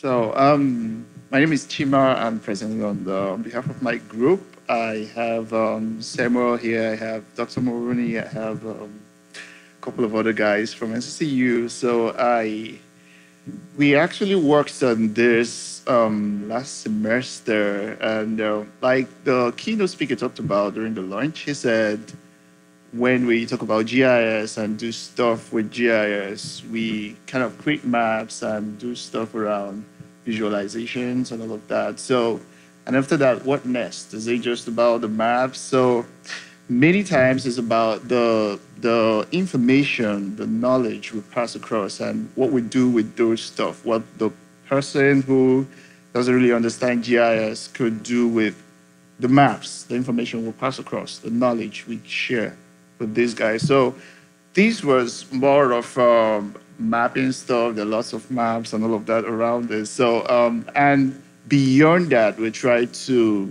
My name is Chima. I'm presenting on behalf of my group. I have Samuel here. I have Dr. Moruni. I have a couple of other guys from NCCU. We actually worked on this last semester, and like the keynote speaker talked about during the lunch, he said when we talk about GIS and do stuff with GIS, we kind of create maps and do stuff around visualizations and all of that. And after that, what next? Is it just about the maps? So, many times it's about the information, the knowledge we pass across, and what we do with those stuff. What the person who doesn't really understand GIS could do with the maps, the information we pass across, the knowledge we share with these guys. So this was more of mapping stuff. There are lots of maps and all of that around this. And beyond that, we try to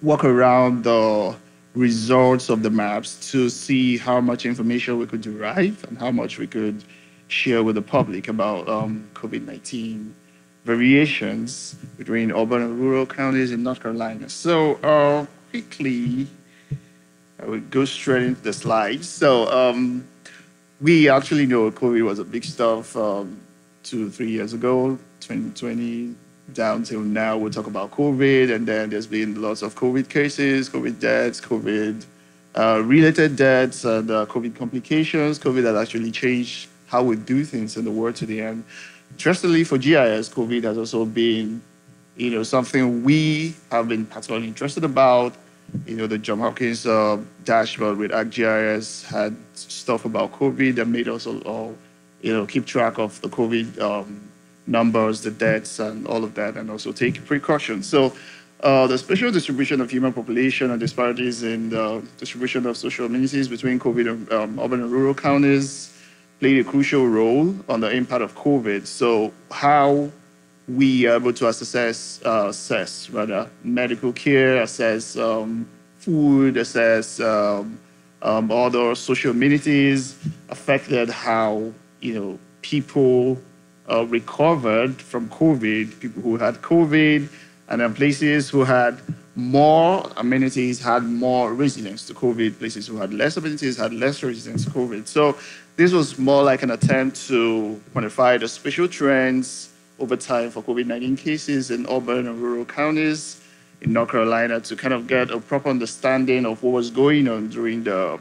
walk around the results of the maps to see how much information we could derive and how much we could share with the public about COVID-19 variations between urban and rural counties in North Carolina. Quickly, I will go straight into the slides. We actually know COVID was a big stuff 2 3 years ago, 2020 down till now. We'll talk about COVID, and then there's been lots of COVID cases, COVID deaths, COVID related deaths, and COVID complications. COVID has actually changed how we do things in the world today. And interestingly, for GIS, COVID has also been, something we have been particularly interested about. The John Hopkins dashboard with ArcGIS had stuff about COVID that made us all keep track of the COVID numbers, the deaths, and all of that, and also take precautions. The spatial distribution of human population and disparities in the distribution of social amenities between COVID and urban and rural counties played a crucial role on the impact of COVID. So how we are able to assess medical care, assess food, assess other social amenities affected how people recovered from COVID. People who had COVID, and then places who had more amenities had more resilience to COVID. Places who had less amenities had less resilience to COVID. So this was more like an attempt to quantify the spatial trends over time for COVID-19 cases in urban and rural counties in North Carolina to kind of get a proper understanding of what was going on during the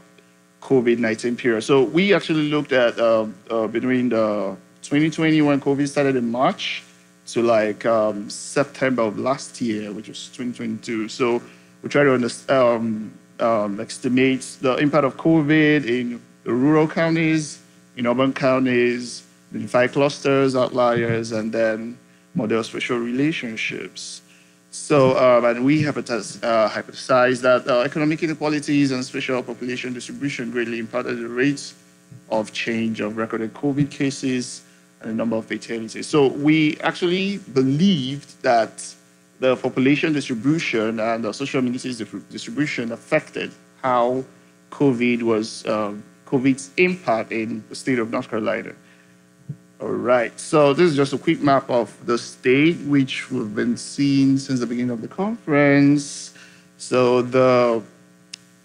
COVID-19 period. So we actually looked at between the 2020 when COVID started in March to September of last year, which was 2022. So we try to estimate the impact of COVID in the rural counties, in urban counties, identify clusters, outliers, and then model spatial relationships. And we hypothesized that economic inequalities and spatial population distribution greatly impacted the rates of change of recorded COVID cases and the number of fatalities. So we actually believed that the population distribution and the social amenities distribution affected how COVID's impact in the state of North Carolina. All right, so this is just a quick map of the state, which we've been seeing since the beginning of the conference. So the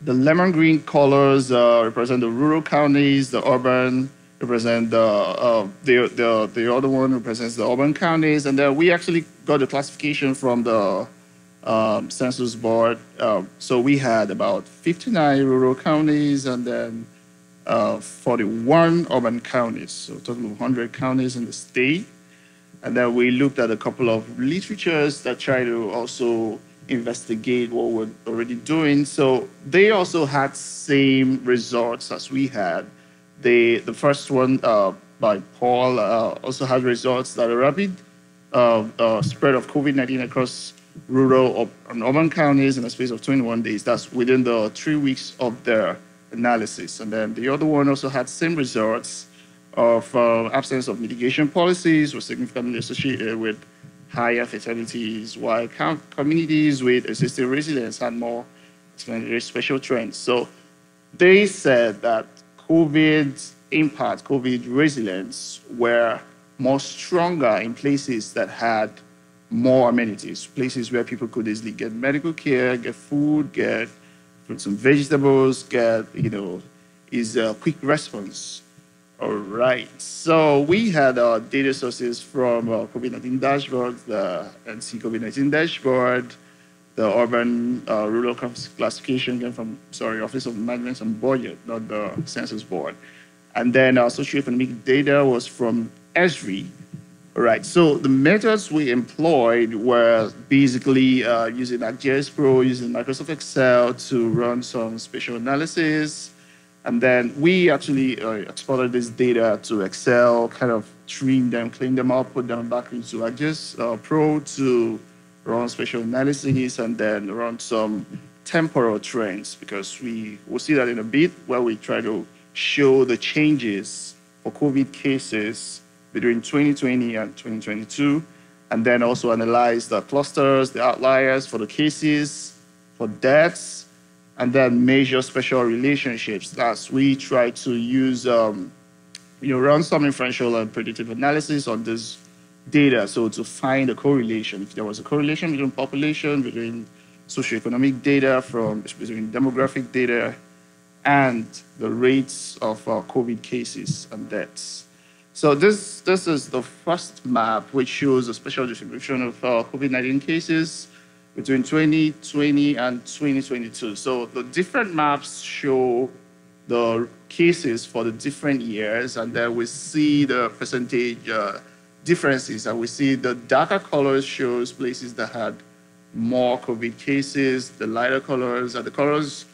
lemon green colors represent the rural counties, the urban represent the other one represents the urban counties, and then we actually got the classification from the Census Board. So we had about 59 rural counties, and then 41 urban counties, so a total of 100 counties in the state. And then we looked at a couple of literatures that try to also investigate what we're already doing. So they also had same results as we had. The first one by Paul also had results that a rapid spread of COVID-19 across rural and urban counties in a space of 21 days. That's within the 3 weeks of their analysis. And then the other one also had same results of absence of mitigation policies was significantly associated with higher fatalities, while communities with existing resilience had more special trends. So they said that COVID's impact, COVID resilience, were more stronger in places that had more amenities, places where people could easily get medical care, get food, get fruits and vegetables, get, is a quick response. All right. So we had data sources from COVID-19 dashboard, the NC COVID-19 dashboard, the urban rural classification came from, Office of Management and Budget, not the Census Board. And then socioeconomic data was from ESRI. All right. So the methods we employed were basically using ArcGIS Pro, using Microsoft Excel to run some spatial analysis. And then we actually exported this data to Excel, kind of trim them, clean them up, put them back into ArcGIS Pro to run spatial analysis and then run some temporal trends, because we will see that in a bit, where we try to show the changes for COVID cases between 2020 and 2022, and then also analyze the clusters, the outliers for the cases, for deaths, and then measure spatial relationships. As we try to use, run some inferential and predictive analysis on this data, so to find a correlation, if there was a correlation between population, between socioeconomic data, between demographic data, and the rates of COVID cases and deaths. So this is the first map, which shows a spatial distribution of COVID-19 cases between 2020 and 2022. So the different maps show the cases for the different years, and then we see the percentage differences, and we see the darker colors shows places that had more COVID cases, the lighter colors, and the colors,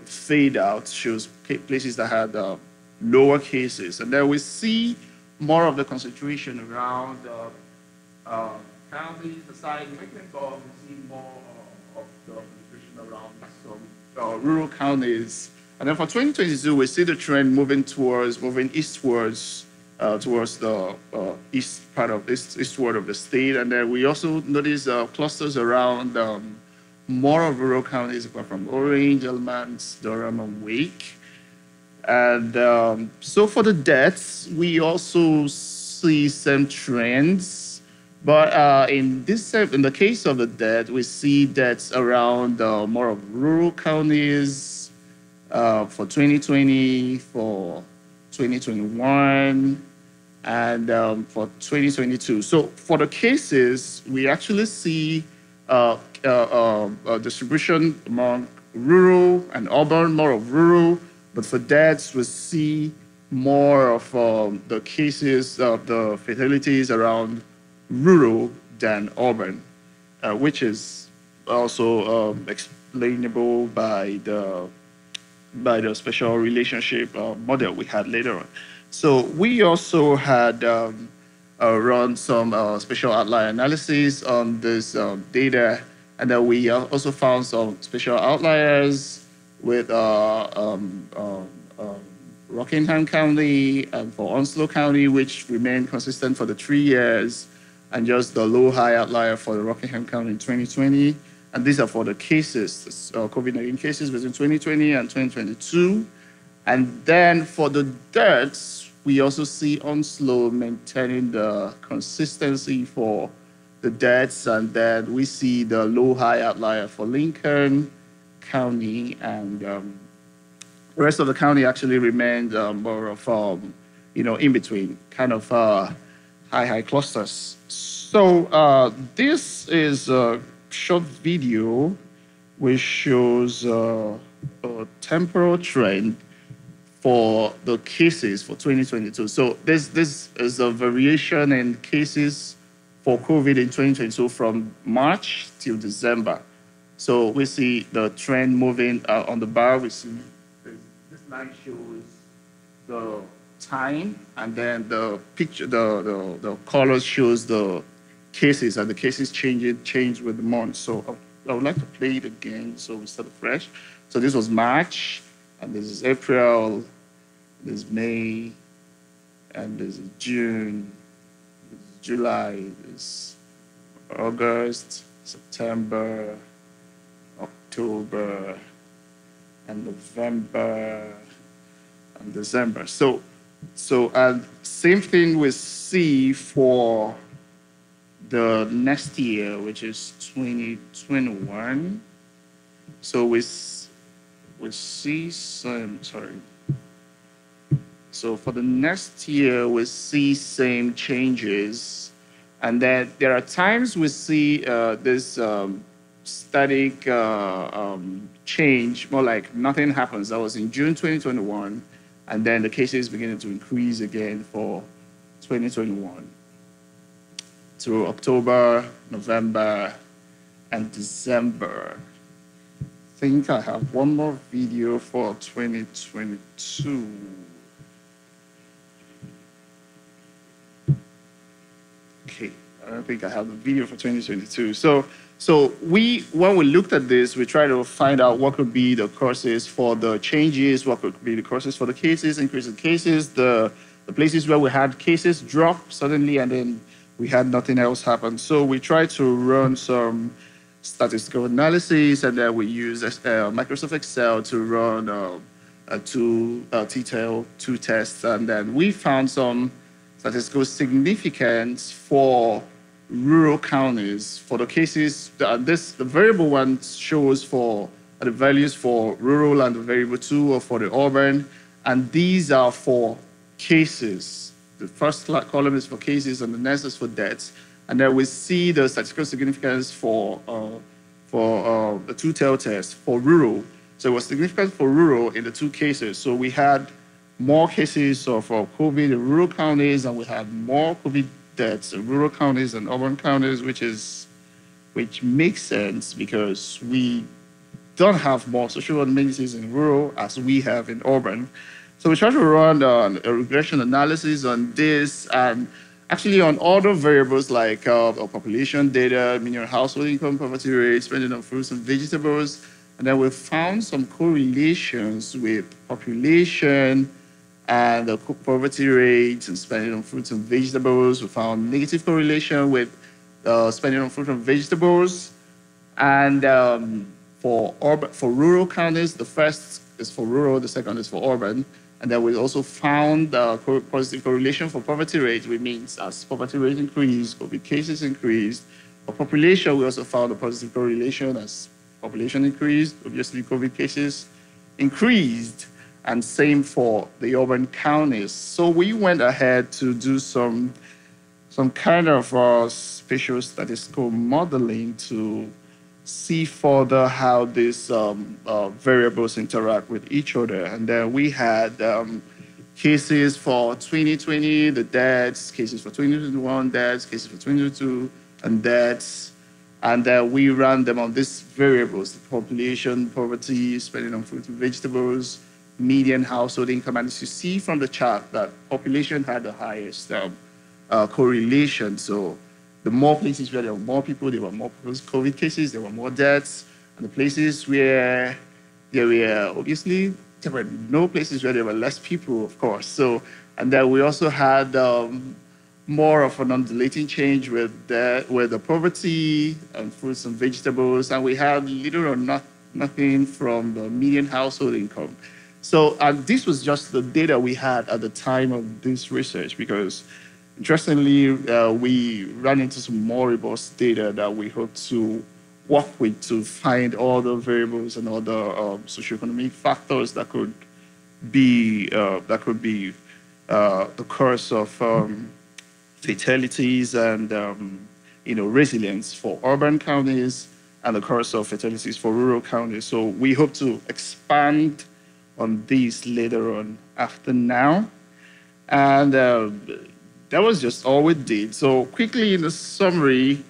fade out, shows places that had lower cases. And then we see more of the concentration around counties, the side Mecklenburg, we see more of the concentration around some rural counties. And then for 2022, we see the trend moving eastwards, towards the eastward of the state. And then we also notice clusters around more of rural counties, apart from Orange, Alamance, Durham, and Wake. And so for the deaths, we also see some trends. But in the case of the death, we see deaths around more of rural counties for 2020, for 2021, and for 2022. So for the cases, we actually see a distribution among rural and urban, more of rural. But for deaths, we see more of the cases of the fatalities around rural than urban, which is also explainable by the spatial relationship model we had later on. So we also had run some spatial outlier analysis on this data, and then we also found some spatial outliers with Rockingham County and for Onslow County, which remained consistent for the 3 years, and just the low-high outlier for the Rockingham County in 2020. And these are for the cases, COVID-19 cases between 2020 and 2022. And then for the deaths, we also see Onslow maintaining the consistency for the deaths, and then we see the low-high outlier for Lincoln County, and the rest of the county actually remained more of, in between, kind of high clusters. So this is a short video which shows a temporal trend for the cases for 2022. So this is a variation in cases for COVID in 2022 from March till December. So we see the trend moving on the bar. We see this line shows the time, and then the picture, the colors shows the cases, and the cases change with the month. So I would like to play it again, so we start fresh. So this was March, and this is April, this is May, and this is June, this is July, this is August, September, October, and November, and December. So So, and same thing we see for the next year, which is 2021. So we see some, sorry. So for the next year, we see same changes. And then there are times we see this static change, more like nothing happens. That was in June 2021. And then the cases beginning to increase again for 2021 to October, November, and December. I think I have one more video for 2022. Okay, I don't think I have the video for 2022. So when we looked at this, we tried to find out what could be the causes for the changes, what could be the causes for the cases, increase in cases, the places where we had cases drop suddenly, and then we had nothing else happen. So we tried to run some statistical analysis, and then we used Microsoft Excel to run two T-tail, two tests, and then we found some statistical significance for rural counties. For the cases, the variable one shows for the values for rural, and the variable two are for the urban, and these are for cases. The first column is for cases, and the next is for deaths. And then we see the statistical significance for the two-tail test for rural. So it was significant for rural in the two cases. So we had more cases of COVID in rural counties, and we had more COVID deaths in rural counties and urban counties, which makes sense because we don't have more social amenities in rural as we have in urban. So we try to run a regression analysis on this, and actually on other variables like population data, median household income, poverty rate, spending on fruits and vegetables. And then we found some correlations with population and the poverty rate and spending on fruits and vegetables. We found negative correlation with spending on fruits and vegetables. And for rural counties, the first is for rural, the second is for urban. And then we also found positive correlation for poverty rate, which means as poverty rate increased, COVID cases increased. For population, we also found a positive correlation as population increased, obviously COVID cases increased, and same for the urban counties. So we went ahead to do some kind of spatial statistical modeling to see further how these variables interact with each other. And then we had cases for 2020, the deaths, cases for 2021, deaths, cases for 2022, and deaths. And we ran them on these variables: the population, poverty, spending on fruits and vegetables, median household income. And as you see from the chart, that population had the highest correlation. So the more places where there were more people, there were more COVID cases, there were more deaths. And the places where there were no places where there were less people, of course. So, and then we also had more of an undulating change with the poverty and fruits and vegetables, and we had little or nothing from the median household income. So, and this was just the data we had at the time of this research, because interestingly, we ran into some more robust data that we hope to work with to find all the variables and all the socioeconomic factors that could be the cause of fatalities and resilience for urban counties, and the cause of fatalities for rural counties. So we hope to expand on these later on after now. And that was just all we did. So quickly in the summary,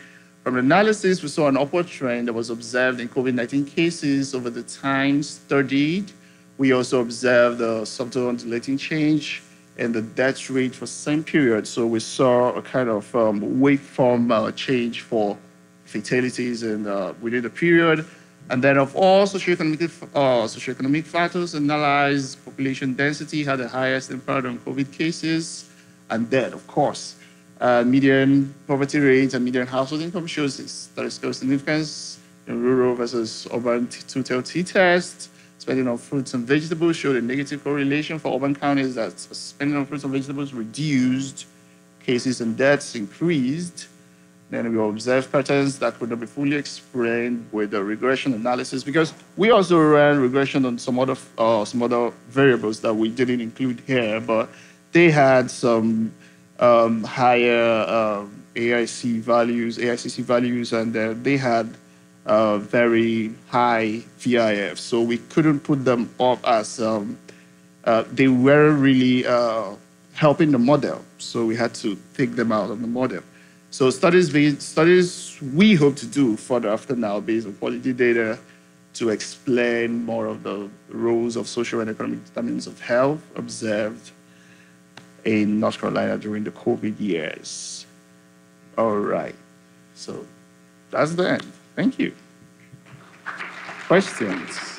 from the analysis, we saw an upward trend that was observed in COVID-19 cases over the time studied. We also observed a subtle undulating change in the death rate for the same period. So we saw a kind of waveform change for fatalities within the period. And then of all socioeconomic factors analyzed, population density had the highest impact on COVID cases. And then, of course, median poverty rate and median household income shows statistical significance in rural versus urban two-tail t-test. spending on fruits and vegetables showed a negative correlation for urban counties that spending on fruits and vegetables reduced, cases and deaths increased. Then we observed patterns that could not be fully explained with the regression analysis because we also ran regression on some other variables that we didn't include here, but they had some higher AICC values, and they had very high VIF. So we couldn't put them up as they were really helping the model. So we had to take them out of the model. So studies we hope to do further after now based on quality data to explain more of the roles of social and economic determinants of health observed in North Carolina during the COVID years. All right. So that's the end. Thank you. Questions?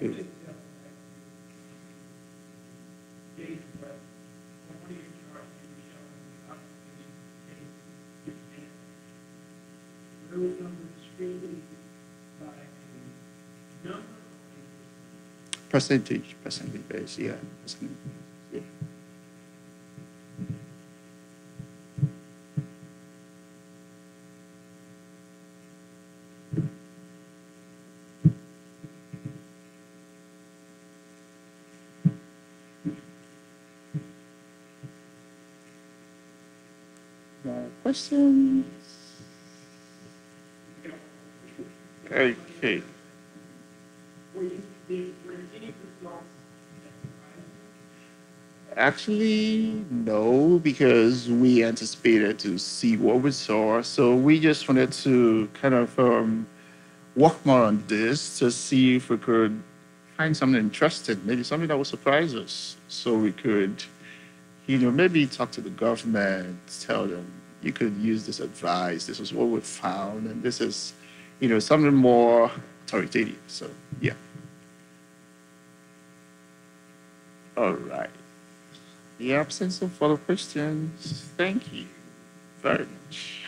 Okay. Percentage base, yeah. Percentage, yeah. More questions? Okay. Actually, no, because we anticipated to see what we saw. So we just wanted to kind of work more on this to see if we could find something interesting, maybe something that would surprise us. So we could, maybe talk to the government, tell them you could use this advice. This is what we found, and this is, something more authoritative. So yeah. All right. The absence of further questions. Thank you very much.